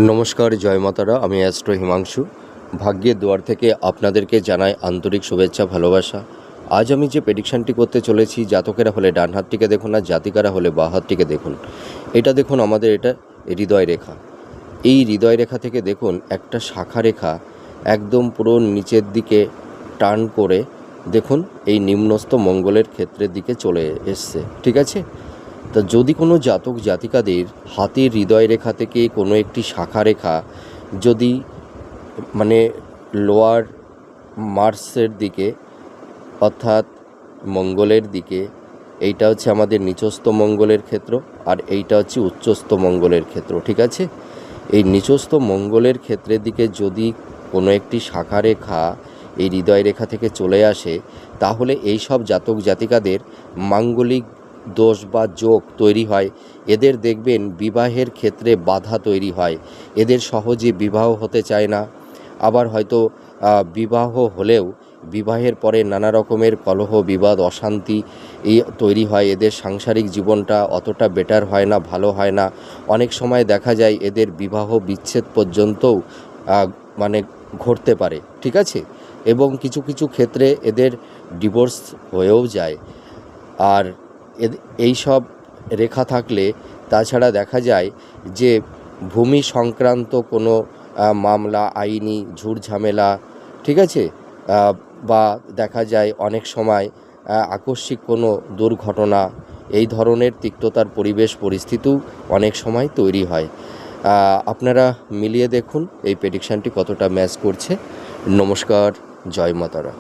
নমস্কার, জয় মাতারা। আমি অ্যাস্ট্রো হিমাংশু। ভাগ্যের দুয়ার থেকে আপনাদেরকে জানাই আন্তরিক শুভেচ্ছা, ভালোবাসা। আজ আমি যে প্রেডিকশানটি করতে চলেছি, জাতকেরা হলে ডান হাতটিকে দেখুন, আর জাতিকারা হলে বাঁ হাতটিকে দেখুন। এটা দেখুন, আমাদের এটা হৃদয় রেখা। এই হৃদয় রেখা থেকে দেখুন একটা শাখা রেখা একদম পুরো নিচের দিকে টার্ন করে দেখুন এই নিম্নস্থ মঙ্গলের ক্ষেত্রের দিকে চলে এসছে। ঠিক আছে, তা যদি কোনো জাতক জাতিকাদের হাতের হৃদয় রেখা থেকে কোনো একটি শাখা রেখা যদি লোয়ার মার্সের দিকে অর্থাৎ মঙ্গলের দিকে, এইটা হচ্ছে আমাদের নিচস্থ মঙ্গলের ক্ষেত্র, আর এইটা হচ্ছে উচ্চস্থ মঙ্গলের ক্ষেত্র। ঠিক আছে, এই নিচস্থ মঙ্গলের ক্ষেত্রের দিকে যদি কোনো একটি শাখা রেখা এই হৃদয় রেখা থেকে চলে আসে, তাহলে এই সব জাতক জাতিকাদের মাঙ্গলিক দোষ বা যোগ তৈরি হয়। এদের দেখবেন বিবাহের ক্ষেত্রে বাধা তৈরি হয়, এদের সহজে বিবাহ হতে চায় না। আবার হয়তো বিবাহ হলেও বিবাহের পরে নানা রকমের কলহ, বিবাদ, অশান্তি এই তৈরি হয়। এদের সাংসারিক জীবনটা অতটা বেটার হয় না, ভালো হয় না। অনেক সময় দেখা যায় এদের বিবাহ বিচ্ছেদ পর্যন্তও ঘটতে পারে। ঠিক আছে, এবং কিছু কিছু ক্ষেত্রে এদের ডিভোর্স হয়েও যায়। আর এই সব রেখা থাকলে তাছাড়া দেখা যায় যে ভূমি সংক্রান্ত কোনো মামলা, আইনি ঝুটঝামেলা, ঠিক আছে, বা দেখা যায় অনেক সময় আকস্মিক কোনো দুর্ঘটনা, এই ধরনের তিক্ততার পরিবেশ পরিস্থিতিও অনেক সময় তৈরি হয়। আপনারা মিলিয়ে দেখুন এই প্রেডিকশানটি কতটা ম্যাচ করছে। নমস্কার, জয় মাতারা।